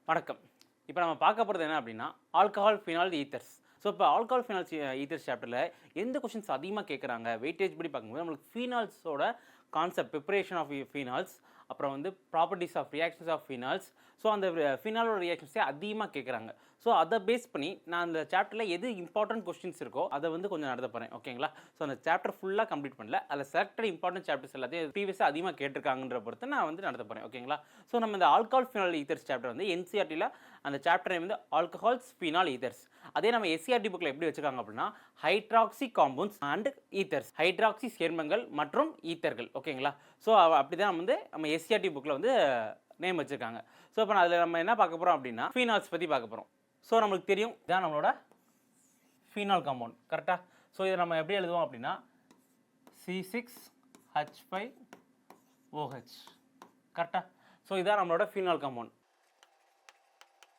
வணக்கம். இப்போ நம்ம பார்க்க போகிறது என்ன அப்படின்னா, ஆல்கஹால், ஃபினால், ஈத்தர்ஸ். ஸோ இப்போ ஆல்கஹால், ஃபினால்ஸ், ஈத்தர்ஸ் சாப்டரில் எந்த கொஷின்ஸ் அதிகமாக கேட்குறாங்க, வெயிட்டேஜ் படி பார்க்கும்போது நம்மளுக்கு ஃபீனால்ஸோட கான்செப்ட், ப்ரிப்பரேஷன் ஆஃப் ஃபீனால்ஸ், அப்புறம் வந்து properties of reactions of phenols. So அந்த ஃபினாலோட ரியாக்ஷன்ஸே அதிகமாக கேட்குறாங்க. ஸோ அதை பேஸ் பண்ணி நான் அந்த சாப்டரில் எது இம்பார்ட்டன்ட் கொஸ்டின்ஸ் இருக்கோ அதை வந்து கொஞ்சம் நடத்த போகிறேன். ஓகேங்களா? ஸோ அந்த சாப்டர் ஃபுல்லாக கம்ப்ளீட் பண்ணல, அதில் செலக்டட் இம்பார்ட்டன்ட் சாப்டர்ஸ் எல்லாத்தையும் ப்ரீவியஸாக அதிகமாக கேட்டிருக்காங்கன்ற பொறுத்து நான் வந்து நடத்த போகிறேன். ஓகேங்களா? ஸோ நம்ம இந்த ஆல்கஹால், ஃபினால், ஈத்தர்ஸ் சாப்டர் வந்து என்சிஆர்டியில் அந்த சாப்டர் நேம் வந்து ஆல்கஹால்ஸ், ஃபினால், ஈத்தர்ஸ். அதே நம்ம எஸ்சிஆர்டி புக்கில் எப்படி வச்சுருக்காங்க அப்படின்னா, hydroxy compounds and ethers, hydroxy சேர்மங்கள் மற்றும் ஈத்தர்கள். ஓகேங்களா? ஸோ அப்படி தான் வந்து நம்ம எஸ்சிஆர்டி புக்கில் வந்து நேம் வச்சுருக்காங்க. ஸோ இப்போ அதில் நம்ம என்ன பார்க்க போகிறோம் அப்படின்னா, ஃபீனால்ஸ் பற்றி பார்க்க போகிறோம். ஸோ நம்மளுக்கு தெரியும், இதான் நம்மளோட ஃபீனால் காம்பவுண்ட். கரெக்டாக? ஸோ இதை நம்ம எப்படி எழுதுவோம் அப்படின்னா, C6H5OH. கரெக்டாக? ஸோ இதான் நம்மளோட ஃபீனால் காம்பவுண்ட்.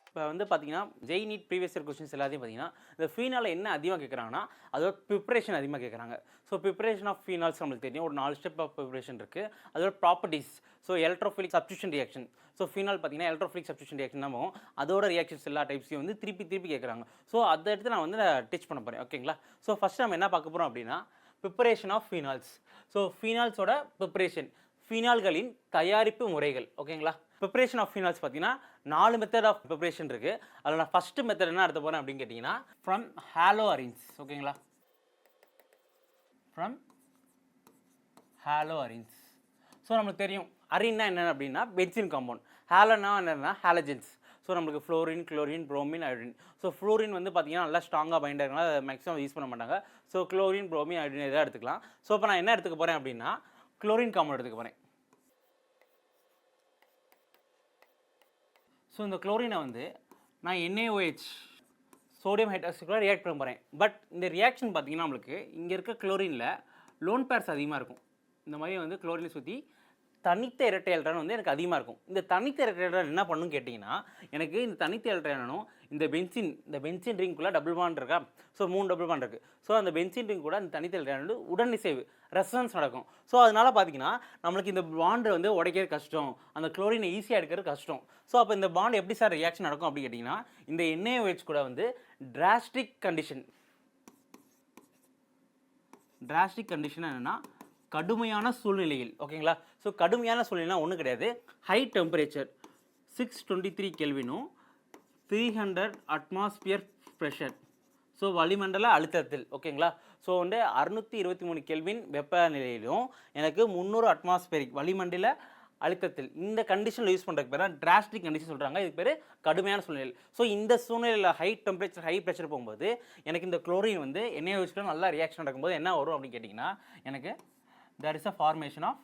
இப்போ வந்து பார்த்தீங்கன்னா, JEE NEET previous year questions எல்லாத்தையும் பார்த்தீங்கன்னா, இந்த ஃபீனாலில் என்ன அதிகமாக கேட்குறாங்கன்னா, அதோட ப்ரிப்பரேஷன் அதிகமாக கேட்குறாங்க. ஸோ ப்ரிப்பரேஷன் ஆஃப் ஃபீனால்ஸ் நம்மளுக்கு தெரியும், ஒரு 4 ஸ்டெப் ஆஃப் ப்ரிப்பரேஷன் இருக்குது. அதோட properties, so electrophilic substitution reaction. So phenol பார்த்தீங்கன்னா எலக்ட்ரோஃபிலிக் சப்ஸ்டியூஷன் ரியாக்ஷன் தான் போகும். அதோட ரியாக்ஷன்ஸ் எல்லா டைப்ஸையும் வந்து திருப்பி கேட்குறாங்க. ஸோ அதை எடுத்து நான் வந்து டீச் பண்ண போகிறேன். ஓகேங்களா? ஸோ ஃபஸ்ட்டு நம்ம என்ன பார்க்க போகிறோம் அப்படின்னா, ப்ரிப்பரேஷன் ஆஃப் ஃபீனால்ஸ். ஸோ ஃபீனால்ஸோட ப்ரிப்பரேஷன், ஃபீனால்களின் தயாரிப்பு முறைகள். ஓகேங்களா? ப்ரிப்பரேஷன் ஆஃப் ஃபீனால்ஸ் பார்த்தீங்கன்னா 4 மெத்தட் ஆஃப் ப்ரிப்பரேஷன் இருக்குது. அதில் நான் ஃபஸ்ட்டு மெத்தட் என்ன எடுத்த போகிறேன் அப்படின்னு கேட்டிங்கன்னா, ஃப்ரம் ஹாலோ அரீன்ஸ். ஓகேங்களா? From halo arenes. ஸோ நம்மளுக்கு தெரியும், அரீன்னா என்ன அப்படின்னா பென்சின் காம்பவுண்ட், ஹாலோனா என்னென்னா ஹாலஜென்ஸ். ஸோ நம்மளுக்கு fluorine, chlorine, bromine, iodine. So fluorine வந்து பார்த்தீங்கன்னா நல்லா ஸ்ட்ராங்காக பைண்ட் ஆகிருக்கனால அதை மேக்ஸிமம் யூஸ் பண்ண மாட்டாங்க. ஸோ குளோரின், புரோமின், அயோடின் எதாவது எடுத்துக்கலாம். ஸோ இப்போ நான் என்ன எடுத்துக்க போகிறேன் அப்படின்னா, குளோரின் காம்பவுண்ட் எடுத்துக்க போகிறேன். ஸோ இந்த குளோரினை வந்து நான் NaOH, சோடியம் ஹைட்ராக்சைடு கூட ரியாக்ட் பண்ண போகிறேன். பட் இந்த ரியாக்ஷன் பார்த்தீங்கன்னா நம்மளுக்கு இங்கே இருக்க குளோரினில் லோன் பேர்ஸ் அதிகமாக இருக்கும். இந்த மாதிரி வந்து குளோரினை சுற்றி தனித்த இரட்டை எலக்ட்ரான் வந்து எனக்கு அதிகமாக இருக்கும். இந்த தனித்த இரட்டை எலக்ட்ரான் என்ன பண்ணுன்னு கேட்டிங்கன்னா, எனக்கு இந்த தனித்த எலக்ட்ரானும் இந்த பென்சின் ரிங்குள்ளே டபுள் பாண்ட் இருக்கா. ஸோ 3 டபுள் பாண்ட் இருக்குது. ஸோ அந்த பென்சின் ரிங் கூட அந்த தனித்த எலக்ட்ரான் வந்து உடனிசைவு, ரெசனன்ஸ் நடக்கும். ஸோ அதனால் பார்த்தீங்கன்னா நம்மளுக்கு இந்த பாண்டு வந்து உடைக்கிறது கஷ்டம், அந்த குளோரினை ஈஸியாக எடுக்கிறது கஷ்டம். ஸோ அப்போ இந்த பாண்ட் எப்படி சார் ரியாக்ஷன் நடக்கும் அப்படின்னு கேட்டிங்கன்னா, இந்த NaOH கூட வந்து டிராஸ்டிக் கண்டிஷன் என்னென்னா கடுமையான சூழ்நிலையில். ஓகேங்களா? ஸோ கடுமையான சூழ்நிலைனா ஒன்றும் கிடையாது, high temperature 623 கெல்வினும் 300 atmosphere pressure. So வளிமண்டல அழுத்தத்தில். ஓகேங்களா? ஸோ வந்து 623 கெல்வின் வெப்பநிலையிலும் எனக்கு 300 அட்மாஸ்பியரிக் வளிமண்டல அழுத்தத்தில், இந்த கண்டிஷனில் யூஸ் பண்ணுறதுக்கு பேர் தான் டிராஸ்டிக் கண்டிஷன் சொல்கிறாங்க. இதுக்கு பேர் கடுமையான சூழ்நிலை. ஸோ இந்த சூழ்நிலையில் ஹை டெம்பரேச்சர், ஹை ப்ரெஷர் போகும்போது எனக்கு இந்த குளோரின் வந்து NaOH கூட நல்லா ரியாக்ஷன் நடக்கும்போது என்ன வரும் அப்படின்னு கேட்டிங்கன்னா, எனக்கு there is a formation of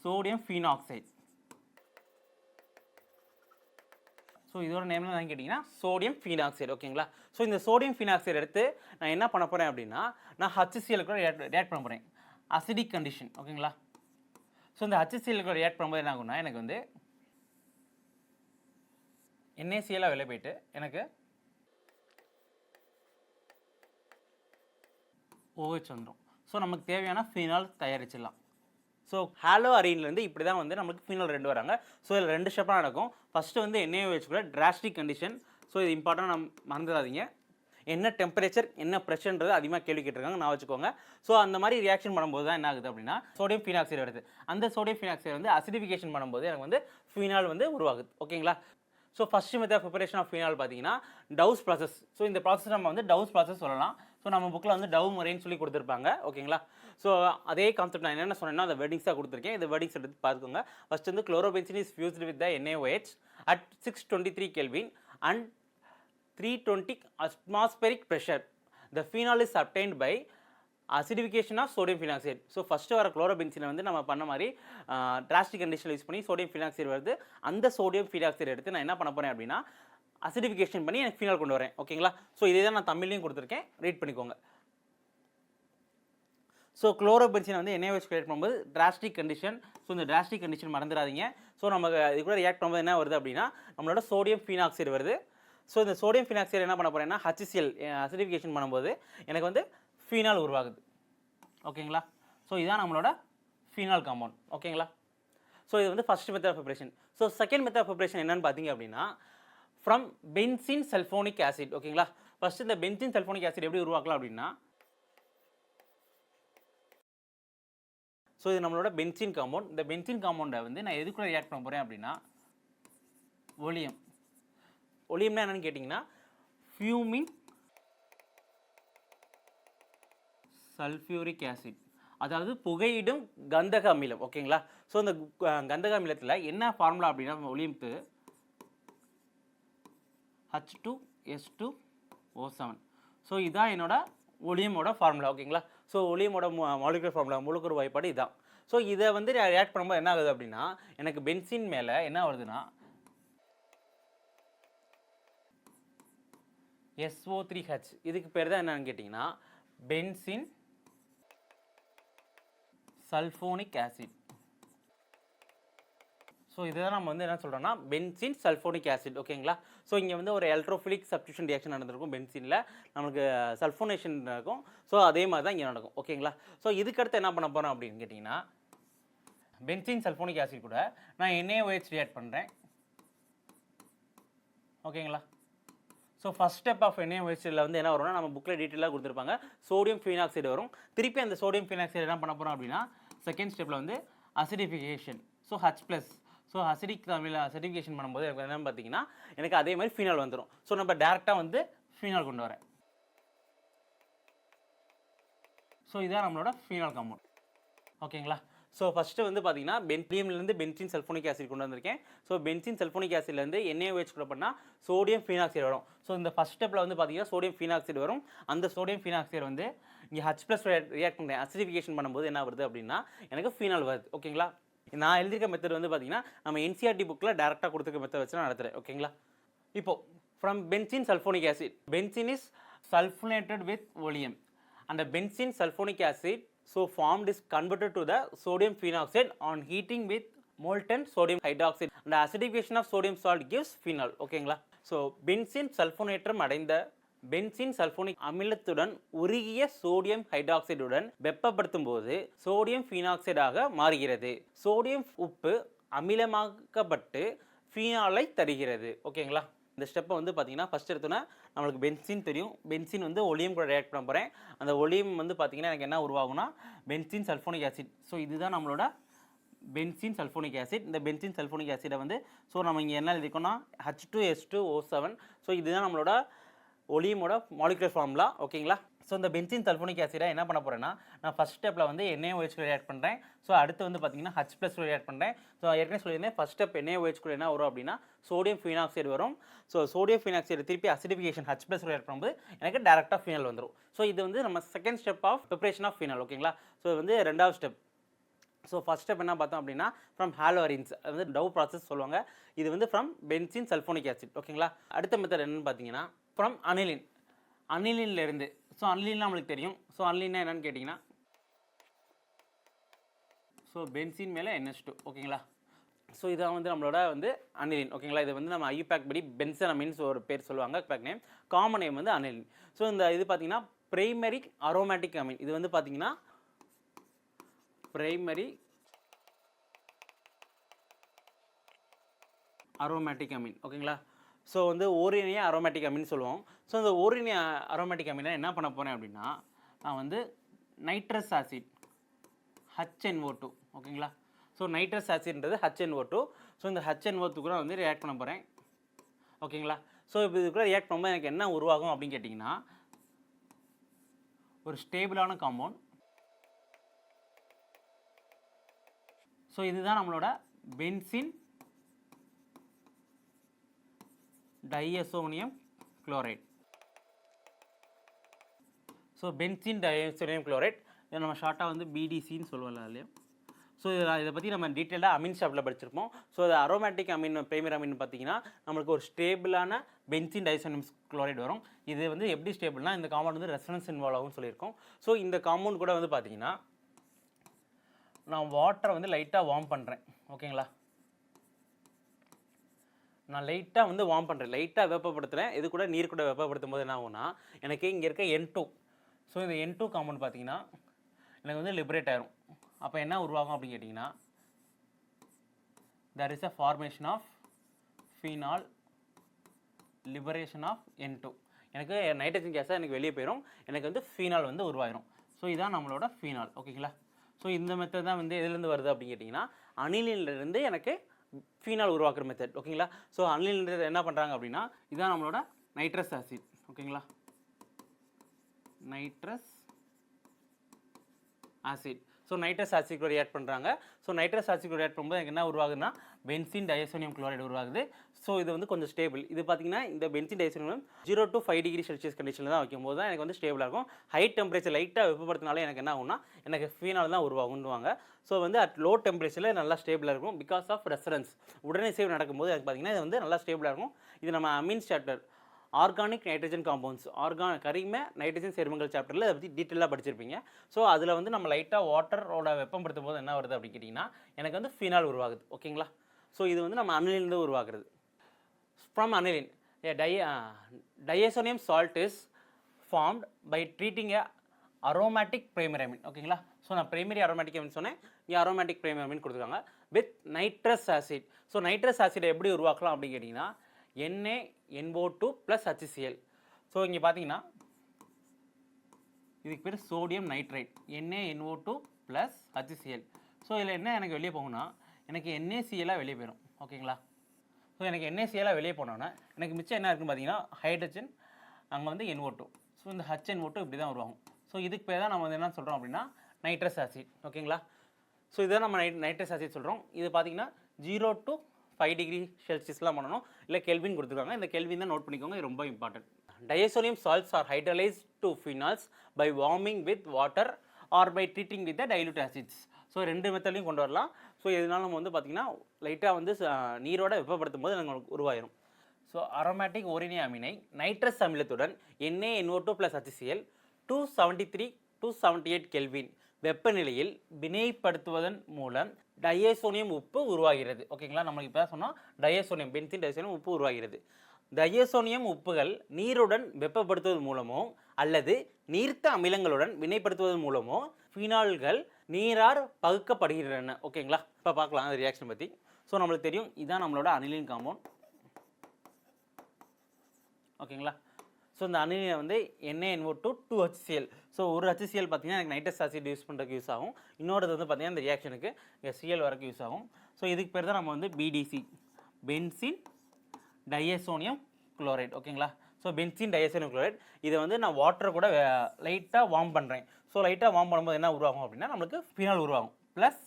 sodium phenoxide. So இதோட நேம்ல என்ன கேட்டிங்கன்னா சோடியம் ஃபீனாக்சைடு. ஓகேங்களா? ஸோ இந்த சோடியம் ஃபீனாக்சைடு எடுத்து நான் என்ன பண்ண போகிறேன் அப்படின்னா, நான் HCl கூட ரியாக்ட் பண்ண போகிறேன், அசிடிக் கண்டிஷன். ஓகேங்களா? ஸோ இந்த HCl கூட ரியாக்ட் பண்ணும்போது என்ன ஆகும்னா, எனக்கு வந்து NaCl வெளியே போயிட்டு எனக்கு OH வந்துடும். ஸோ நமக்கு தேவையான ஃபீனால் தயாரிச்சிடலாம். ஸோ ஹாலோ அரீன்லேருந்து இப்படி தான் வந்து நம்மளுக்கு ஃபீனால் 2 வராங்க. ஸோ இதில் 2 ஸ்டெப்பாக நடக்கும். ஃபஸ்ட்டு வந்து NaOH கூட டிராஸ்டிக் கண்டிஷன். ஸோ இது இம்பார்ட்டன்ட், நம்ம மறந்துடாதீங்க. என்ன டெம்பரேச்சர், என்ன ப்ரெஷர்ன்றது அதிகமாக கேள்வி கேட்டிருக்காங்க, நான் வச்சுக்கோங்க. ஸோ அந்த மாதிரி ரியாக்ஷன் பண்ணும்போது தான் என்ன ஆகுது அப்படின்னா, சோடியம் ஃபீனாக்சைடு வருது. அந்த சோடியம் ஃபீனாக்சைடு வந்து அசிடிஃபிகேஷன் பண்ணும்போது எனக்கு வந்து ஃபீனால் வந்து உருவாகுது. ஓகேங்களா? So first method preparation of phenol பார்த்தீங்கன்னா டவுஸ் ப்ராசஸ். ஸோ இந்த ப்ராசஸ் நம்ம வந்து டவுஸ் ப்ராசஸ் சொல்லலாம். ஸோ நம்ம புக்கில் வந்து டவ் முறைன்னு சொல்லி கொடுத்துருப்பாங்க. ஓகேங்களா? ஸோ அதே கான்செப்ட் நான் என்னென்ன சொன்னேன்னா அந்த வேர்டிங்ஸாக கொடுத்துருக்கேன். இந்த வேர்டிங்ஸ் எடுத்து பார்த்துக்கோங்க. ஃபஸ்ட் வந்து chlorobenzene is fused with the NaOH at 623 Kelvin and 320 atmospheric pressure. The phenol is obtained by acidification of sodium phenoxide. So first வர குளோரோபென்சினை வந்து நம்ம பண்ண மாதிரி டிராஸ்டிக் கண்டிஷனில் யூஸ் பண்ணி சோடியம் ஃபினாக்சைடு வருது. அந்த சோடியம் ஃபினாக்சைடு எடுத்து நான் என்ன பண்ண போகிறேன் அப்படின்னா, அசிடிஃபிகேஷன் பண்ணி எனக்கு ஃபீனால் கொண்டு வரேன். ஓகேங்களா? ஸோ இதே தான் நான் தமிழ்லையும் கொடுத்துருக்கேன், ரீட் பண்ணிக்கோங்க. ஸோ குளோரோபென்சினை வந்து NaOH கிரியேட் பண்ணும்போது டிராஸ்டிக் கண்டிஷன். ஸோ இந்த டிராஸ்டிக் கண்டிஷன் மறந்துடாதீங்க. ஸோ நம்ம இது கூட ரியாக்ட் பண்ணும்போது என்ன வருது அப்படின்னா, நம்மளோட சோடியம் ஃபினாக்சைடு வருது. ஸோ இந்த சோடியம் ஃபினாக்சைடு என்ன பண்ண போகிறேன்னா, HCl அசிடிஃபிகேஷன் பண்ணும்போது எனக்கு வந்து ஃபீனால் உருவாகுது. ஓகேங்களா? ஸோ இதுதான் நம்மளோட ஃபீனால் காம்பவுண்ட். ஓகேங்களா? ஸோ இது வந்து first method of preparation. So second method of preparation என்னன்னு பார்த்தீங்க அப்படின்னா ஃப்ரம் பென்சீன் சல்ஃபோனிக் ஆசிட். ஓகேங்களா, ஃபர்ஸ்ட் இந்த பென்சீன் சல்ஃபோனிக் ஆசிட் எப்படி உருவாக்கலாம் அப்படின்னா, ஸோ இது நம்மளோட பென்சீன் காம்பவுண்ட். இந்த பென்சீன் காம்பவுண்டை வந்து நான் எதுக்குள்ள ரியாக்ட் பண்ண போகிறேன் அப்படின்னா ஒலியம். ஒலியம்னா என்னன்னு கேட்டிங்கன்னா ஃபியூமிங் சல்ஃபியூரிக் ஆசிட், அதாவது புகையிடும் கந்தக அமிலம். ஓகேங்களா, ஸோ இந்த கந்தக அமிலத்தில் என்ன ஃபார்முலா அப்படின்னா ஒலியம்க்கு H2S2O7. ஸோ இதான் என்னோட ஒலியமோட ஃபார்முலா. ஓகேங்களா, ஸோ ஒலியமோட மாலிகுலர் ஃபார்முலா மூலக்கூறு வாய்ப்பாடு இதான். ஸோ இதை வந்து ரியாக்ட் பண்ணும்போது என்ன ஆகுது அப்படின்னா எனக்கு பென்சீன் மேலே என்ன வருதுன்னா SO3H. இதுக்கு பேர் தான் என்னன்னு கேட்டிங்கன்னா பென்சீன் சல்ஃபோனிக் ஆசிட். ஸோ இதுதான் நம்ம வந்து என்ன சொல்கிறோம்னா பென்சீன் சல்ஃபோனிக் ஆசிட். ஓகேங்களா, ஸோ இங்கே வந்து ஒரு எலக்ட்ரோஃபிலிக் சப்ஸ்டியூஷன் ரியாக்ஷன் நடந்திருக்கும் பென்சீனில், நம்மளுக்கு சல்ஃபோனேஷன் நடக்கும். ஸோ அதே மாதிரி தான் இங்கே நடக்கும். ஓகேங்களா, ஸோ இதுக்கடுத்து என்ன பண்ண போகிறோம் அப்படின்னு கேட்டிங்கன்னா பென்சீன் சல்ஃபோனிக் ஆசிட் கூட நான் NaOH ரியாக்ட் பண்ணுறேன். ஓகேங்களா, ஸோ ஃபஸ்ட் ஸ்டெப் ஆஃப் NaOHல வந்து என்ன வரும்னா நம்ம புக்கில் டீட்டெயிலாக கொடுத்துருப்பாங்க, சோடியம் ஃபீனாக்சைடு வரும். திருப்பி அந்த சோடியம் ஃபீனாக்சைடு என்ன பண்ண போகிறோம் அப்படின்னா செகண்ட் ஸ்டெப்பில் வந்து acidification. So H+. So acidic தமிழில் அசிடிஃபிகேஷன் பண்ணும்போது எனக்கு என்னன்னு பார்த்தீங்கன்னா எனக்கு அதே மாதிரி ஃபீனால் வந்துடும். ஸோ நம்ம டேரெக்டாக வந்து ஃபீனால் கொண்டு வரேன். ஸோ இதுதான் நம்மளோட ஃபீனால் காம்பவுண்ட். ஓகேங்களா, ஸோ ஃபஸ்ட்டு வந்து பார்த்தீங்கன்னா பென்சீன்லேருந்து பென்சீன் சல்ஃபோனிக் ஆசிட் கொண்டு வந்திருக்கேன். ஸோ பென்சீன் சல்ஃபோனிக் ஆசிட்லேருந்து NaOH கூட பண்ணால் சோடியம் ஃபீனாக்சைடு வரும். ஸோ இந்த ஃபஸ்ட் ஸ்டெப்பில் வந்து பார்த்தீங்கன்னா சோடியம் ஃபீனாக்சைடு வரும். அந்த சோடியம் ஃபீனாக்சைடு வந்து இங்கே H+ ரியாக்ட் பண்ணுறேன். அசிடிஃபிகேஷன் பண்ணும்போது என்ன வருது அப்படின்னா எனக்கு ஃபீனால் வருது. ஓகேங்களா, நான் எழுதியிருக்க மெத்தட் வந்து பார்த்தீங்கன்னா நம்ம NCERT புக்கில் டேரெக்டாக கொடுத்துருக்க மெத்தட் வச்சு நான் நடத்துகிறேன். ஓகேங்களா, இப்போது from benzene sulphonic acid, benzene is sulphonated with oleum and the benzene sulfonic acid so formed is converted to the sodium phenoxide on heating with molten sodium hydroxide and the acidification of sodium salt gives phenol. ஓகேங்களா, so benzene சல்ஃபோனேற்றம் அடைந்த benzene sulphonic அமிலத்துடன் உருகிய sodium ஹைட்ராக்சைடுடன் வெப்பப்படுத்தும் போது sodium ஃபீனாக்சைடாக மாறுகிறது. Sodium உப்பு அமிலமாக்கப்பட்டு ஃபீனாலை தருகிறது. ஓகேங்களா, இந்த ஸ்டெப்பை வந்து பார்த்தீங்கன்னா ஃபஸ்ட் எடுத்தோன்னா நம்மளுக்கு பென்சீன் தெரியும். பென்சீன் வந்து ஒலியம் கூட ரியாக்ட் பண்ண போகிறேன். அந்த ஒலியம் வந்து பார்த்தீங்கன்னா எனக்கு என்ன உருவாகும்னா பென்சீன் சல்ஃபோனிக் ஆசிட். ஸோ இதுதான் நம்மளோட பென்சீன் சல்ஃபோனிக் ஆசிட். இந்த பென்சீன் சல்ஃபோனிக் ஆசிடை வந்து ஸோ நம்ம இங்கே என்ன எழுதிக்கோன்னா H2S2O7. ஸோ இதுதான் நம்மளோட ஒலியமோட மாலிகுலர் ஃபார்முலா. ஓகேங்களா, ஸோ இந்த பென்சீன் சல்ஃபோனிக் ஆசிடை என்ன பண்ண போகிறேன்னா நான் ஃபஸ்ட் ஸ்டெப்பில் வந்து NaOH கூட ரியாக்ட் பண்ணுறேன். ஸோ அடுத்து வந்து பார்த்தீங்கன்னா H+ கூட ரியாக்ட் பண்ணுறேன். ஸோ ஏற்கனவே சொல்லியிருந்தேன் ஃபஸ்ட் ஸ்டெப் NaOH கூட என்ன வரும் அப்படின்னா சோடியம் ஃபீனாக்சைடு வரும். ஸோ சோடியம் ஃபீனாக்சைடு திருப்பி அசிடிஃபிகேஷன் H+ ரியாக்ட் பண்ணும்போது எனக்கு டேரெக்டாக ஃபீனால் வந்துடும். ஸோ இது வந்து நம்ம second step of preparation of phenol. ஓகேங்களா, ஸோ இது வந்து ரெண்டாவது ஸ்டெப். ஸோ ஃபஸ்ட் ஸ்டெப் என்ன பார்த்தோம் அப்படின்னா ஃப்ரம் ஹாலோஅரீன்ஸ், அது வந்து டவ் ப்ராசஸ் சொல்லுவாங்க. இது வந்து ஃப்ரம் பென்சீன் சல்ஃபோனிக் ஆசிட். ஓகேங்களா, அடுத்த மெத்தட் என்னன்னு பார்த்தீங்கன்னா ஃப்ரம் அனிலின். அனிலின்லேருந்து, ஸோ அனிலின் நம்மளுக்கு தெரியும். ஸோ அனிலின்னா என்னன்னு கேட்டிங்கன்னா ஸோ பென்சீன் மேலே NH2. ஓகேங்களா, ஸோ இதான் வந்து நம்மளோட வந்து அனிலின். ஓகேங்களா, இது வந்து நம்ம ஐயூபேக் படி பென்சனமின்ஸ் ஒரு பேர் சொல்லுவாங்க, பேக் நேம். காமன் நேம் வந்து அனிலின். ஸோ இந்த இது பார்த்தீங்கன்னா பிரைமரி அரோமேட்டிக் அமீன். இது வந்து பார்த்தீங்கன்னா பிரைமரி அரோமேட்டிக் அமீன். ஓகேங்களா, ஸோ வந்து ஓரினிய அரோமேட்டிக் அமீன் சொல்லுவோம். ஸோ இந்த ஓரினிய அரோமேட்டிக் அமீனை என்ன பண்ண போகிறேன் அப்படின்னா நான் வந்து நைட்ரஸ் ஆசிட் HNO2. ஓகேங்களா, ஸோ நைட்ரஸ் ஆசிட்ன்றது HNO2. ஸோ இந்த HNO2 கூட வந்து ரியாக்ட் பண்ண போகிறேன். ஓகேங்களா, ஸோ இப்போ இது கூட ரியாக்ட் பண்ணும்போது எனக்கு என்ன உருவாகும் அப்படின்னு கேட்டிங்கன்னா ஒரு ஸ்டேபிளான காம்பவுண்ட். ஸோ இதுதான் நம்மளோட benzene diazonium chloride. So benzene diazonium chloride இதை நம்ம ஷார்ட்டாக வந்து BDCன்னு சொல்லுவோம்ல இல்லையா. ஸோ இதை பற்றி நம்ம டீட்டெயிலாக அமீன் ஷாப்பில் படிச்சிருப்போம். ஸோ இது அரோமேட்டிக் அமீன் பிரைமரி அமீன் பார்த்தீங்கன்னா நம்மளுக்கு ஒரு ஸ்டேபிளான பென்சீன் டையசோனியம் குளோரைட் வரும். இது வந்து எப்படி ஸ்டேபிள்னா இந்த காம்பவுண்ட் வந்து ரெசனன்ஸ் இன்வால்வ் ஆகும்னு சொல்லியிருக்கோம். ஸோ இந்த காம்பவுண்ட் கூட வந்து பார்த்தீங்கன்னா நான் வாட்டரை வந்து லைட்டாக வார்ம் பண்ணுறேன். ஓகேங்களா, நான் லைட்டாக வந்து வார்ம் பண்ணுறேன், லைட்டாக வெப்பப்படுத்துகிறேன். இது கூட நீர் கூட வெப்பப்படுத்தும் போது என்ன ஆகும்னா எனக்கு இங்கே இருக்க N2. ஸோ இந்த N2 காம்பவுண்ட் பார்த்தீங்கன்னா எனக்கு வந்து லிபரேட் ஆயிரும். அப்போ என்ன உருவாகும் அப்படின்னு கேட்டிங்கன்னா there is a formation of phenol, liberation of N2. எனக்கு நைட்ரஜன் கேஸாக எனக்கு வெளியே போயிடும், எனக்கு வந்து ஃபீனால் வந்து உருவாயிரும். ஸோ இதான் நம்மளோட ஃபீனால். ஓகேங்களா? ஸோ இந்த மெத்தட் தான் வந்து எதுலேருந்து வருது அப்படின்னு கேட்டிங்கன்னா அனிலின்லேருந்து எனக்கு ஃபீனால் உருவாக்குற மெத்தட். ஓகேங்களா? ஸோ அனிலின்றது என்ன பண்ணுறாங்க அப்படின்னா இதான் நம்மளோட நைட்ரஸ் ஆசிட். ஓகேங்களா? Nitrous acid. So nitrous acid கூட ரியாக்ட் பண்ணுறாங்க. ஸோ நைட்ரஸ் ஆசிட் கூட ரியாக்ட் பண்ணும்போது எனக்கு என்ன உருவாகுதுன்னா பென்சீன் டயசோனியம் குளோரைடு உருவாகுது. ஸோ இது வந்து கொஞ்சம் ஸ்டேபிள். இது பார்த்தீங்கன்னா இந்த benzene diazonium 0 to 5 degree Celsius கண்டிஷனில் தான் வைக்கும்போது தான் எனக்கு வந்து ஸ்டேபிளாக இருக்கும். ஹை டெம்பரேச்சர் லைட்டாக வெப்பப்படுத்தினாலே எனக்கு என்ன ஆகும்னா எனக்கு ஃபீனால் தான் உருவாகுன்னுவாங்க. ஸோ வந்து அட் லோ டெம்பரேச்சரில் நல்லா ஸ்டேபிளாக இருக்கும் பிகாஸ் ஆஃப் ரெஃபரன்ஸ். உடனே சேவ் நடக்கும்போது எனக்கு பார்த்தீங்கன்னா இது வந்து நல்லா ஸ்டேபிளாக இருக்கும். இது நம்ம amines chapter organic nitrogen compounds கரிம நைட்ரஜன் சேர்மங்கள் சாப்டரில் அதை பற்றி டீட்டெயிலாக படிச்சிருப்பீங்க. ஸோ அதில் வந்து நம்ம லைட்டாக வாட்டரோட வெப்பப்படுத்தும் போது என்ன வருது அப்படின்னு கேட்டிங்கன்னா எனக்கு வந்து ஃபினால் உருவாகுது. ஓகேங்களா? ஸோ இது வந்து நம்ம அனிலிருந்து உருவாக்குறது. From aniline diazonium salt is formed by treating a aromatic primary amine. ஓகேங்களா? ஸோ நான் பிரைமரி அரோமேட்டிக் அமீன் சொன்னேன், இங்கே அரோமேட்டிக் பிரைமரி அமீன் கொடுத்துருக்காங்க with nitrous acid. So nitrous ஆசிடை எப்படி உருவாக்கலாம் அப்படின்னு கேட்டிங்கன்னா NaNO2 + HCl. ஸோ இங்கே பார்த்தீங்கன்னா இதுக்கு பேர் sodium nitrite, NaNO2 + HCl. So இதில் என்ன எனக்கு வெளியே போகும்னா எனக்கு NaCl வெளியே போயிடும். ஓகேங்களா? ஸோ எனக்கு NaCl வெளியே போனோன்னா எனக்கு மிச்சம் என்ன இருக்குன்னு பார்த்தீங்கன்னா ஹைட்ரஜன், அங்கே வந்து NO2. ஸோ இந்த HNO2 இப்படி தான் உருவாகும். ஸோ இதுக்கு பேர் தான் நம்ம வந்து என்ன சொல்கிறோம் அப்படின்னா நைட்ரஸ் ஆசிட். ஓகேங்களா? ஸோ இதை நம்ம நைட்ரஸ் ஆசிட் சொல்கிறோம். இது பார்த்தீங்கன்னா 0 to 5 டிகிரி செல்சியஸ்லாம் பண்ணணும், இல்லை கெல்வின் கொடுத்துருக்காங்க. இந்த கெல்வின் தான் நோட் பண்ணிக்கோங்க, இது ரொம்ப important. Diazonium salts are hydrolysed to phenols by warming with water or by treating with the dilute acids. So ரெண்டு மெத்தட்லையும் கொண்டு வரலாம். ஸோ இதனால நம்ம வந்து பார்த்திங்கன்னா லைட்டாக வந்து நீரோட வெப்பப்படுத்தும் போது நமக்கு உருவாயிரும். ஸோ அரோமேட்டிக் ஓரினிய அமினை நைட்ரஸ் அமிலத்துடன் NaNO2 + HCl 273 to 78 கெல்வின் வெப்பநிலையில் வினைப்படுத்துவதன் மூலம் டயசோனியம் உப்பு உருவாகிறது. ஓகேங்களா? நம்மளுக்கு இப்போ சொன்னால் டயசோனியம் பென்சீன் டயசோனியம் உப்பு உருவாகிறது. டயசோனியம் உப்புகள் நீருடன் வெப்பப்படுத்துவதன் மூலமோ அல்லது நீர்த்த அமிலங்களுடன் வினைப்படுத்துவதன் மூலமோ ஃபினால்கள் நீரார் பகுக்கப்படுகின்றன. ஓகேங்களா? இப்போ பார்க்கலாம் அந்த ரியாக்ஷன் பற்றி. ஸோ நம்மளுக்கு தெரியும் இதான் நம்மளோட அனிலின் காம்பவுண்ட். ஓகேங்களா? ஸோ இந்த அனிலினை வந்து NaNO2 2HCl. ஸோ ஒரு HCl பார்த்தீங்கன்னா எனக்கு நைட்ரஸ் ஆசிட் யூஸ் பண்ணுறதுக்கு யூஸ் ஆகும், இன்னொரு வந்து பார்த்தீங்கன்னா இந்த ரியாக்ஷனுக்கு Cl வரைக்கும் யூஸ் ஆகும். ஸோ இதுக்கு பேர் தான் நம்ம வந்து BDC, பென்சீன் டயசோனியம் குளோரைட். ஓகேங்களா? ஸோ பென்சீன் டயசோனியம் குளோரைட் இதை வந்து நான் வாட்டரை கூட லைட்டாக வார்ம் பண்ணுறேன். ஸோ லைட்டாக வார்ம் பண்ணும்போது என்ன உருவாகும் அப்படின்னா நம்மளுக்கு ஃபினால் உருவாகும் ப்ளஸ்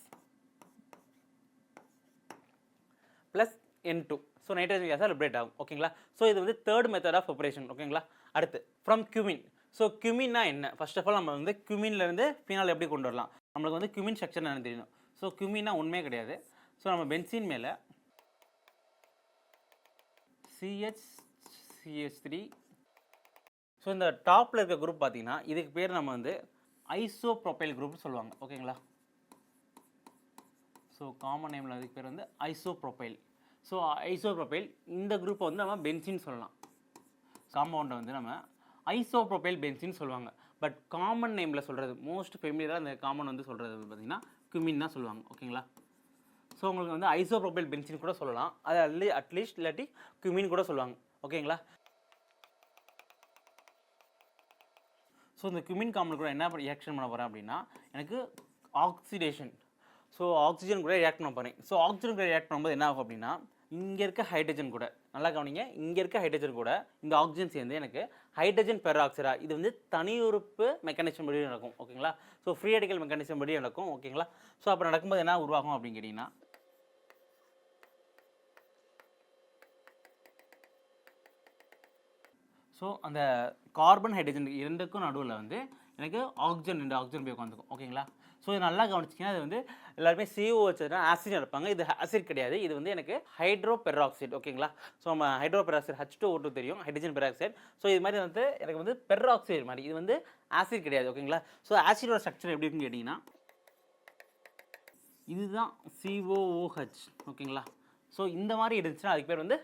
N2. ஸோ நைட்ரஜன் கேஸாக லிபரேட் ஆகும். ஓகேங்களா? ஸோ இது வந்து தேர்ட் மெத்தட் ஆஃப் ப்ரிப்பரேஷன். ஓகேங்களா? அடுத்து ஃப்ரம் கியூமின். ஸோ கியூமின்னா என்ன? ஃபர்ஸ்ட் ஆஃப் ஆல் நம்ம வந்து கியூமின்லேருந்து ஃபினால் எப்படி கொண்டு வரலாம், நம்மளுக்கு வந்து கியூமின் செக்ஷன் என்ன தெரியணும். ஸோ கியூமின்னா உண்மையே கிடையாது. ஸோ நம்ம பென்சீன் மேலே CH3. ஸோ இந்த டாப்பில் இருக்க குரூப் பார்த்தீங்கன்னா இதுக்கு பேர் நம்ம வந்து ஐசோப்ரோபைல் குரூப் சொல்லுவாங்க. ஓகேங்களா? ஸோ காமன் நேமில் அதுக்கு பேர் வந்து ஐசோப்ரோபைல். ஸோ ஐசோப்ரோபைல் இந்த குரூப்பை வந்து நம்ம பென்சீன் சொல்லலாம். காம்பவுண்டை வந்து நம்ம ஐசோப்ரோபைல் பென்சீன் சொல்லுவாங்க. பட் காமன் நேமில் சொல்கிறது மோஸ்ட் ஃபெமிலியராக அந்த காமன் வந்து சொல்கிறது பார்த்திங்கன்னா குமின் தான் சொல்லுவாங்க. ஓகேங்களா? ஸோ உங்களுக்கு வந்து ஐசோப்ரோபைல் பென்சீன் கூட சொல்லலாம், அது அட்லீஸ்ட் இல்லாட்டி குமின் கூட சொல்லுவாங்க. ஓகேங்களா? ஸோ இந்த குமின் காம்பவுண்ட் கூட என்ன ரியாக்ஷன் பண்ண போகிறேன் அப்படின்னா எனக்கு ஆக்சிடேஷன். ஸோ ஆக்சிஜன் கூட ரியாக்ட் பண்ண போகிறேன். ஸோ ஆக்சிஜன் கூட ரியாக்ட் பண்ணும்போது என்ன ஆகும் அப்படின்னா இங்கே இருக்க ஹைட்ரஜன் கூட நல்லா கவனிங்க, இங்கே இருக்க ஹைட்ரஜன் கூட இந்த ஆக்சிஜன் சேர்ந்து எனக்கு ஹைட்ரஜன் பெராக்சைடா இது வந்து தனி உறுப்பு மெக்கானிசம் படி நடக்கும். ஓகேங்களா? ஸோ ஃப்ரீ ரேடிக்கல் மெக்கானிசம் படி நடக்கும். ஓகேங்களா? ஸோ அப்போ நடக்கும்போது என்ன உருவாகும் அப்படின்னு கேட்டிங்கன்னா ஸோ அந்த கார்பன் ஹைட்ரஜன் இரண்டுக்கும் நடுவில் வந்து எனக்கு ஆக்சிஜன் ரெண்டு ஆக்சிஜன் போய் உட்காந்துக்கும். ஓகேங்களா? ஸோ இது நல்லா கவனிச்சிங்கன்னா அது வந்து எல்லாருமே CO வச்சதுனா ஆசிட் இருப்பாங்க. இது ஆசிட் கிடையாது, இது வந்து எனக்கு ஹைட்ரோ பெராக்சைடு. ஓகேங்களா? ஸோ நம்ம ஹைட்ரோ பெராக்சைடு H2O2 தெரியும், ஹைட்ரஜன் பெராக்சைடு. ஸோ இது மாதிரி வந்து எனக்கு வந்து பெராக்சைடு மாதிரி, இது வந்து ஆசிட் கிடையாது. ஓகேங்களா? ஸோ ஆசிடோட ஸ்ட்ரக்சர் எப்படி இருக்குன்னு கேட்டிங்கன்னா இதுதான் COOH. ஓகேங்களா? ஸோ இந்த மாதிரி இருந்துச்சுன்னா அதுக்கு பேர் வந்து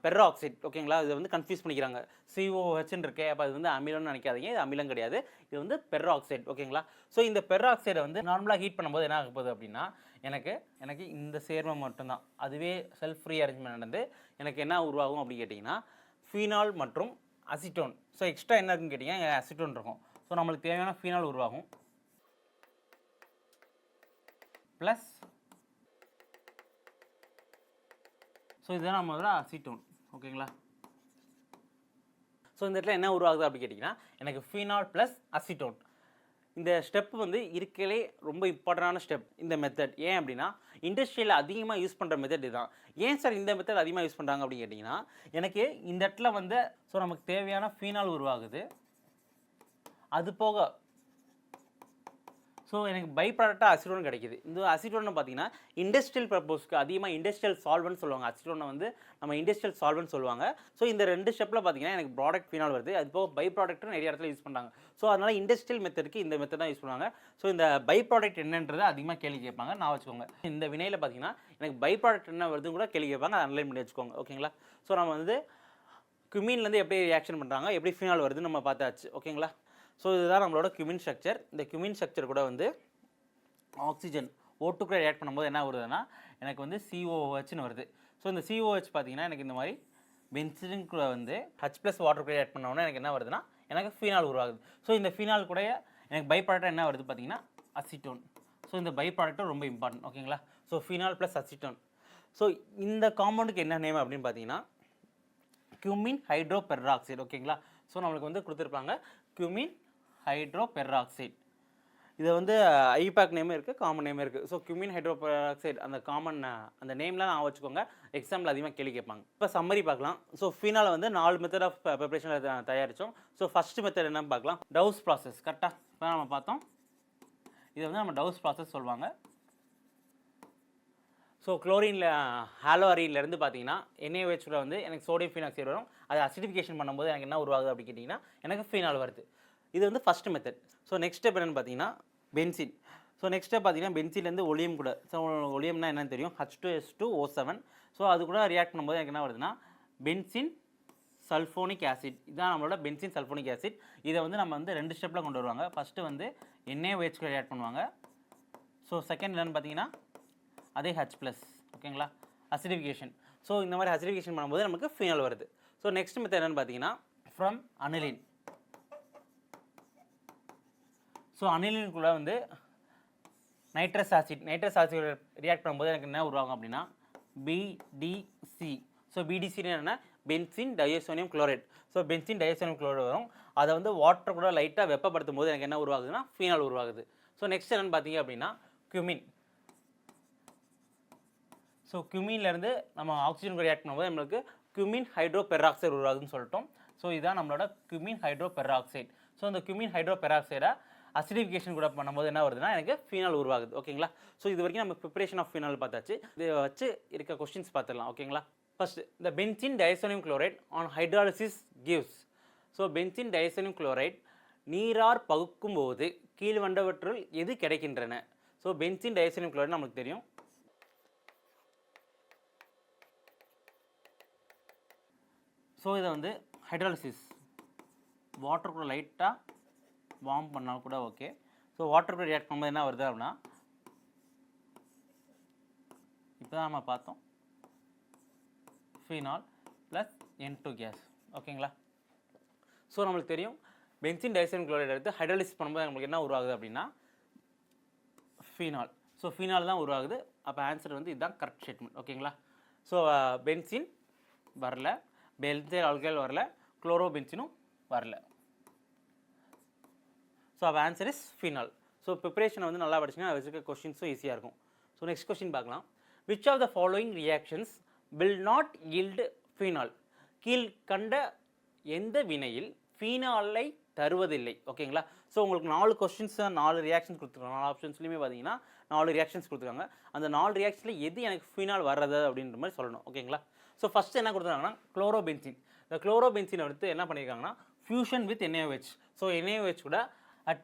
பெர் ஆக்சைடு. ஓகேங்களா, இது வந்து கன்ஃபியூஸ் பண்ணிக்கிறாங்க. COOHன்னு இருக்கே, அப்போ அது வந்து அமிலம்னு நினைக்காதீங்க, இது அமிலம் கிடையாது, இது வந்து பெர் ஆக்சைடு. ஓகேங்களா, ஸோ இந்த பெர் ஆக்சைடை வந்து நார்மலாக ஹீட் பண்ணும்போது என்ன ஆக போகுது அப்படின்னா எனக்கு இந்த சேர்மம் மட்டும்தான், அதுவே செல்ஃப் ஃப்ரீ அரேஞ்ச்மெண்ட் நடந்து எனக்கு என்ன உருவாகும் அப்படின்னு கேட்டிங்கன்னா ஃபீனால் மற்றும் அசிட்டோன். ஸோ எக்ஸ்ட்ரா என்ன இருக்குன்னு கேட்டிங்கன்னா அசிட்டோன் இருக்கும். ஸோ நம்மளுக்கு தேவையான ஃபீனால் உருவாகும் ப்ளஸ், ஸோ இதுதான் நம்மளோட அசிட்டோன். ஓகேங்களா, ஸோ இந்த இடத்துல என்ன உருவாகுது அப்படின்னு கேட்டிங்கன்னா எனக்கு ஃபீனால் ப்ளஸ் அசிட்டோன். இந்த ஸ்டெப் வந்து இருக்கலே ரொம்ப இம்பார்ட்டண்டான ஸ்டெப் இந்த மெத்தட். ஏன் அப்படின்னா இண்டஸ்ட்ரியில் அதிகமாக யூஸ் பண்ணுற மெத்தட் இதுதான். ஏன் சார் இந்த மெத்தட் அதிகமாக யூஸ் பண்ணுறாங்க அப்படின்னு கேட்டிங்கன்னா எனக்கு இந்த இடத்துல வந்து ஸோ நமக்கு தேவையான ஃபீனால் உருவாகுது, அது போக ஸோ எனக்கு பை ப்ராடக்டாக அசிட்டோன் கிடைக்குது. இந்த அசிட்டோனை பார்த்தீங்கன்னா இண்டஸ்ட்ரியல் பர்பஸ்க்கு அதிகமாக இண்டஸ்ட்ரியல் சால்வன்ட் சொல்லுவாங்க. அசிட்டோனை வந்து நம்ம இண்டஸ்ட்ரியல் சால்வன்ட் சொல்லுவாங்க. ஸோ இந்த 2 ஸ்டெப்பில் பார்த்தீங்கன்னா எனக்கு ப்ராடக்ட் ஃபீனால் வருது, அது போக பை ப்ராடக்ட்டும் நிறைய இடத்துல யூஸ் பண்ணுறாங்க. ஸோ அதனால் இண்டஸ்ட்ரியல் மெத்தடுக்கு இந்த மெத்தட் தான் யூஸ் பண்ணுவாங்க. ஸோ இந்த பை ப்ராடக்ட் என்னன்றது அதிகமாக கேள்வி கேட்பாங்க, நான் வச்சுக்கோங்க. இந்த வினையில் பார்த்தீங்கன்னா எனக்கு பை ப்ராடக்ட் என்ன வருதுன்னு கூட கேள்வி கேட்பாங்க, அதை அனலைன் பண்ணி வச்சுக்கோங்க. ஓகேங்களா, ஸோ நம்ம வந்து குமின்லேருந்து எப்படி ரியாக்ஷன் பண்ணுறாங்க, எப்படி ஃபீனால் வருதுன்னு நம்ம பார்த்தாச்சு. ஓகேங்களா, ஸோ இதுதான் நம்மளோட குமின் ஸ்ட்ரக்சர். இந்த குமின் ஸ்ட்ரக்சர் கூட வந்து ஆக்சிஜன் O2 கூட ரியாக்ட் பண்ணும்போது என்ன வருதுன்னா எனக்கு வந்து COOHன்னு வருது. ஸோ இந்த COOH பார்த்தீங்கன்னா எனக்கு இந்த மாதிரி பென்சின் கூட வந்து H+ வாட்டர் கூட ரியாக்ட் பண்ணோன்னா எனக்கு என்ன வருதுன்னா எனக்கு ஃபீனால் உருவாகுது. ஸோ இந்த ஃபீனால் கூட எனக்கு பை ப்ராடக்ட் என்ன வருது பார்த்தீங்கன்னா அசிட்டோன். ஸோ இந்த பை ப்ராடக்ட்டும் ரொம்ப இம்பார்ட்டன்ட். ஓகேங்களா, so phenol plus acetone. So இந்த காம்பவுண்டுக்கு என்ன நேம் அப்படின்னு பார்த்தீங்கன்னா குமின் ஹைட்ரோ பெராக்சைடு. ஓகேங்களா, ஸோ நம்மளுக்கு வந்து கொடுத்துருப்பாங்க குமின் ஹைட்ரோ பெராக்சைடு. இது வந்து ஐபேக் நேம் இருக்குது, காமன் நேம் இருக்குது. ஸோ குமின் ஹைட்ரோ பெராக்சைடு அந்த காமன் அந்த நேம்லாம் நான் வச்சுக்கோங்க, எக்ஸாம்பிள் அதிகமாக கேள்வி கேட்பாங்க. இப்போ சம்மரி பார்க்கலாம். ஸோ ஃபீனால் வந்து 4 மெத்தட் ஆஃப் ப்ரிப்பரேஷனில் தயாரித்தோம். ஸோ ஃபஸ்ட்டு மெத்தட் என்னன்னு பார்க்கலாம், டவுஸ் ப்ராசஸ். கரெக்டாக இப்போ நம்ம பார்த்தோம், இதை வந்து நம்ம டவுஸ் ப்ராசஸ் சொல்லுவாங்க. ஸோ குளோரினில் ஹாலோ அரின்லேருந்து பார்த்தீங்கன்னா NaOH வந்து எனக்கு சோடியம் ஃபீனாக்சைடு வரும், அதை அசிடிஃபிகேஷன் பண்ணும்போது எனக்கு என்ன உருவாகுது அப்படின்னு கேட்டிங்கன்னா எனக்கு ஃபீனால் வருது. இது வந்து first method. So next step என்னென்னு பார்த்தீங்கன்னா பென்சின். ஸோ நெக்ஸ்ட் ஸ்டெப் பார்த்தீங்கன்னா பென்சின்லேருந்து ஒலியம் கூட. ஸோ ஒலியம்னா என்னன்னு தெரியும், H2S2O7. ஸோ அது கூட ரியாக்ட் பண்ணும்போது எனக்கு என்ன வருதுன்னா பென்சின் சல்ஃபோனிக் ஆசிட். இதுதான் நம்மளோட பென்சின் சல்ஃபோனிக் ஆசிட். இதை வந்து நம்ம வந்து 2 ஸ்டெப்பில் கொண்டு வருவாங்க. ஃபஸ்ட்டு வந்து NaOH கூட ரியாக்ட் பண்ணுவாங்க. ஸோ செகண்ட் என்னென்னு பார்த்தீங்கன்னா அதே H+. ஓகேங்களா, அசிடிஃபிகேஷன். ஸோ இந்த மாதிரி அசிடிஃபிகேஷன் பண்ணும்போது நமக்கு ஃபீனால் வருது. ஸோ நெக்ஸ்ட் மெத்தட் என்னென்னு பார்த்தீங்கன்னா ஃப்ரம் அனிலின். ஸோ அனிலின் கூட வந்து நைட்ரஸ் ஆசிட் ரியாக்ட் பண்ணும்போது எனக்கு என்ன உருவாகும் அப்படின்னா BDC. ஸோ BDCன்னு என்னென்னா benzene diazonium chloride. So benzene diazonium chloride வரும், அதை வந்து வாட்டர் கூட லைட்டாக வெப்பப்படுத்தும் போது எனக்கு என்ன உருவாகுதுன்னா ஃபீனால் உருவாகுது. ஸோ நெக்ஸ்ட் என்னென்னு பார்த்தீங்க அப்படின்னா குமின். ஸோ குமின்லேருந்து நம்ம ஆக்சிஜன் கூட ரியாக்ட் பண்ணும்போது நம்மளுக்கு குமின் ஹைட்ரோ பெராக்சைடு உருவாகுதுன்னு சொல்லிட்டோம். ஸோ இதுதான் நம்மளோட குமின் ஹைட்ரோ பெராக்சைடு. ஸோ இந்த குமின் ஹைட்ரோ பெராக்சைடை அசிடிஃபிகேஷன் கூட பண்ணும்போது என்ன வருதுன்னா எனக்கு ஃபீனால் உருவாகுது. ஓகேங்களா, ஸோ இது வரைக்கும் நம்ம ப்ரிப்பரேஷன் ஆஃப் ஃபீனால் பார்த்தாச்சு. இதை வச்சு இருக்க கொஸ்டின்ஸ் பார்த்துடலாம். ஓகேங்களா, ஃபர்ஸ்ட் இந்த benzene diazonium chloride on hydrolysis gives. So benzene diazonium chloride நீரார் பகுக்கும் போது கீழ்வண்டவற்றுள் எது கிடைக்கின்றன. ஸோ பென்சின் டையசோனியம் குளோரைட் நமக்கு தெரியும். ஸோ இதை வந்து ஹைட்ராலிசிஸ் வாட்டர் கூட லைட்டாக வார்ம் பண்ணால் கூட ஓகே. ஸோ வாட்டர் கூட ரியாக்ட் பண்ணும்போது என்ன வருது அப்படின்னா இப்போ தான் நம்ம பார்த்தோம் ஃபீனால் ப்ளஸ் N2 கேஸ். ஓகேங்களா, ஸோ நம்மளுக்கு தெரியும் பென்சின் டையசோனியம் குளோரைட் எடுத்து ஹைட்ராலிசிஸ் பண்ணும்போது நம்மளுக்கு என்ன உருவாகுது அப்படின்னா ஃபீனால். ஸோ ஃபீனால் தான் உருவாகுது. அப்போ ஆன்சர் வந்து இதுதான் கரெக்ட் ஸ்டேட்மெண்ட். ஓகேங்களா, ஸோ பென்சின் வரல, பென்சைல் ஆல்கைல் வரல, குளோரோ பென்சினும் வரல. ஸோ அவள் ஆன்சர் இஸ் ஃபீனால். ஸோ ப்ரிப்பரேஷனை வந்து நல்லா படிச்சிங்கன்னா வச்சுருக்க கொஸ்டின்ஸும் ஈஸியாக இருக்கும். ஸோ நெக்ஸ்ட் கொஸ்டின் பார்க்கலாம். Which of the following reactions will not yield phenol. கீழ்கண்ட எந்த வினையில் ஃபீனாலை தருவதில்லை. ஓகேங்களா, ஸோ உங்களுக்கு 4 கொஸ்டின்ஸ் 4 ரியாக்ஷன்ஸ் கொடுத்துருக்காங்க. 4 ஆப்ஷன்ஸ்லையுமே பார்த்தீங்கன்னா 4 ரியாக்ஷன்ஸ் கொடுத்துருக்காங்க. அந்த 4 ரியாக்ஷனில் எது எனக்கு ஃபீனால் வர்றது அப்படின்ற மாதிரி சொல்லணும். ஓகேங்களா, ஸோ ஃபஸ்ட்டு என்ன கொடுத்துருக்காங்கன்னா குளோரோபென்சின். இந்த குளோரோபென்சினை எடுத்து என்ன பண்ணியிருக்காங்கன்னா fusion with NaOH. So NaOH கூட at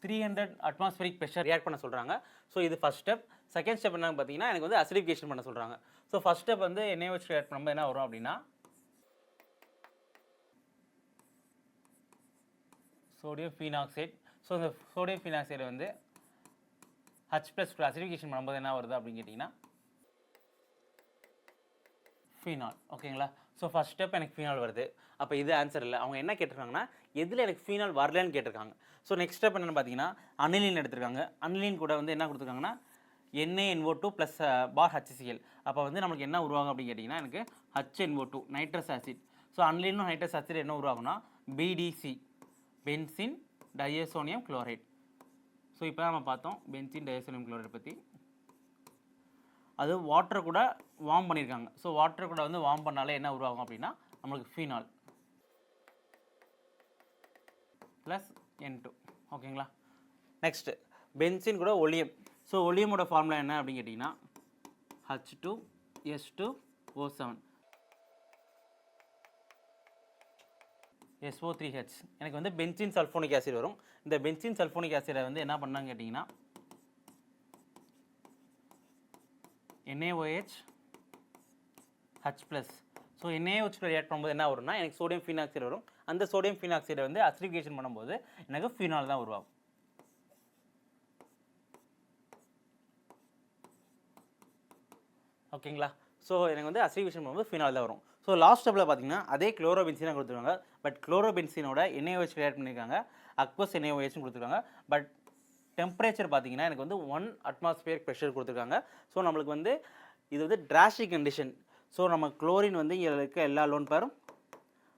300 atmospheric pressure ரியாக்ட் பண்ண சொல்கிறாங்க. ஸோ இது ஃபஸ்ட் ஸ்டெப். செகண்ட் ஸ்டெப் என்னன்னு பார்த்தீங்கன்னா எனக்கு வந்து அசிடிஃபிகேஷன் பண்ண சொல்கிறாங்க. ஸோ ஃபஸ்ட் ஸ்டெப் வந்து எண்ணெய் வச்சு ரியாக்ட் பண்ணும்போது என்ன வரும் அப்படின்னா சோடியம் ஃபீனாக்சைடு. ஸோ இந்த சோடியம் ஃபீனாக்சைடு வந்து H+ அசிடிஃபிகேஷன் பண்ணும்போது என்ன வருது அப்படின்னு கேட்டிங்கன்னா ஃபீனால். ஓகேங்களா? ஸோ ஃபஸ்ட் ஸ்டெப் எனக்கு ஃபீனால் வருது. அப்போ இது ஆன்சர் இல்லை. அவங்க என்ன கேட்டிருக்காங்கன்னா எதில் எனக்கு ஃபீனால் வரலன்னு கேட்டிருக்காங்க. ஸோ நெக்ஸ்ட் ஸ்டெப் என்னென்னு பார்த்தீங்கன்னா அனிலின் எடுத்திருக்காங்க. அனிலின் கூட வந்து என்ன கொடுத்துருக்காங்கன்னா NaNO2 + பார் HCl. அப்போ வந்து நம்மளுக்கு என்ன உருவாகும் அப்படின்னு கேட்டிங்கன்னா எனக்கு HNO2 நைட்ரஸ் ஆசிட். ஸோ அனிலினும் நைட்ரஸ் ஆசிட் என்ன உருவாகும்னா BDC benzene diazonium chloride. So இப்போ நம்ம பார்த்தோம் பென்சின் டையசோனியம் குளோரைட் பற்றி. அது வாட்டரை கூட வார்ம் பண்ணியிருக்காங்க. ஸோ வாட்டரை கூட வந்து வார்ம் பண்ணாலே என்ன உருவாகும் அப்படின்னா நம்மளுக்கு ஃபீனால் ப்ளஸ் N2. ஓகேங்களா? நெக்ஸ்ட்டு பென்சின் கூட ஒலியம். ஸோ ஒலியமோட ஃபார்முலா என்ன அப்படின்னு கேட்டிங்கன்னா H2S2O7 SO3H. எனக்கு வந்து பென்சின் சல்ஃபோனிக் ஆசிட் வரும். இந்த பென்சின் சல்ஃபோனிக் ஆசிடை வந்து என்ன பண்ணாங்க கேட்டிங்கன்னா NaOH H+. So NaOH react பண்ணும்போது என்ன வரும்னா எனக்கு சோடியம் ஃபீனாக்சைடு வரும். அந்த சோடியம் ஃபீனாக்சைடை வந்து அசிடிஃபிகேஷன் பண்ணும்போது எனக்கு ஃபீனால் தான் உருவாகும். ஓகேங்களா? ஸோ எனக்கு வந்து அசிடிஃபிகேஷன் பண்ணும்போது ஃபீனால் தான் வரும். ஸோ லாஸ்ட் ஸ்டெப்பில் பார்த்தீங்கன்னா அதே குளோரோபென்சீனை கொடுத்துருக்காங்க. பட் குளோரோபென்சீனோட NaOH ரியாக்ட் பண்ணியிருக்காங்க. அக்வஸ் NaOH கொடுத்துருக்காங்க. பட் டெம்பரேச்சர் பார்த்தீங்கன்னா எனக்கு வந்து 1 atmospheric ப்ரெஷர் கொடுத்துருக்காங்க. ஸோ நம்மளுக்கு வந்து இது வந்து டிராஸ்டிக் கண்டிஷன். ஸோ நம்ம குளோரின் வந்து இங்கே இருக்க எல்லா லோன் பேரும்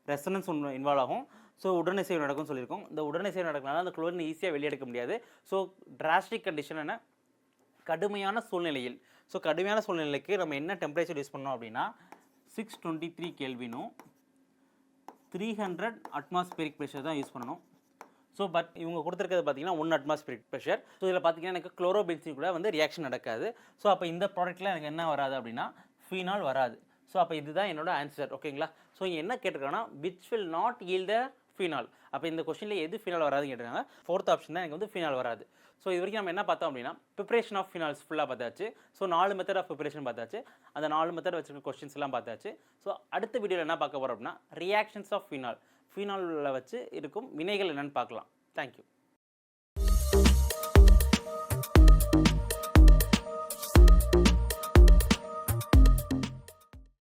ரெசனன்ஸ் ஒன்று இன்வால்வ் ஆகும். ஸோ உடனிசைவு நடக்கும்னு சொல்லியிருக்கோம். இந்த உடனிசைவு நடக்கிறனால அந்த குளோரின் ஈஸியாக வெளியெடுக்க முடியாது. ஸோ டிராஸ்டிக் கண்டிஷன் என்ன கடுமையான சூழ்நிலையில். ஸோ கடுமையான சூழ்நிலைக்கு நம்ம என்ன டெம்பரேச்சர் யூஸ் பண்ணோம் அப்படின்னா 623 கெல்வினும் 300 atmospheric ப்ரெஷர் தான் யூஸ் பண்ணணும். ஸோ பட் இவங்க கொடுத்துருக்கிறது பார்த்தீங்கன்னா 1 atmospheric ப்ரெஷர். ஸோ இதில் பார்த்தீங்கன்னா எனக்கு குளோரோபென்சின் கூட வந்து ரியாக்ஷன் நடக்காது. ஸோ அப்போ இந்த ப்ராடக்ட்டில் எனக்கு என்ன வராது அப்படின்னா ஃபீனால் வராது. ஸோ அப்போ இதுதான் என்னோட ஆன்சர். ஓகேங்களா? ஸோ இங்கே என்ன கேட்டிருக்காங்கன்னா which will not yield the phenol. அப்போ இந்த கொஸ்டினில் எது ஃபீனால் வராதுன்னு கேட்டிருக்காங்க. ஃபோர்த் ஆப்ஷன் தான் எனக்கு வந்து ஃபீனால் வராது. ஸோ இது வரைக்கும் நம்ம என்ன பார்த்தோம் அப்படின்னா ப்ரிப்பரேஷன் ஆஃப் ஃபினால்ஸ் ஃபுல்லாக பார்த்தாச்சு. ஸோ 4 மெத்தட் ஆஃப் ப்ரிப்பரேஷன் பார்த்தாச்சு. அந்த 4 மெத்தட் வச்சுருக்க கொஸ்டின்ஸ் எல்லாம் பார்த்தாச்சு. ஸோ அடுத்த வீடியோவில் என்ன பார்க்க போகிறோம் அப்படின்னா ரியாக்ஷன்ஸ் ஆஃப் ஃபினால். ஃபினாலில் வச்சு இருக்கும் வினைகள் என்னென்னு பார்க்கலாம். தேங்க்யூ.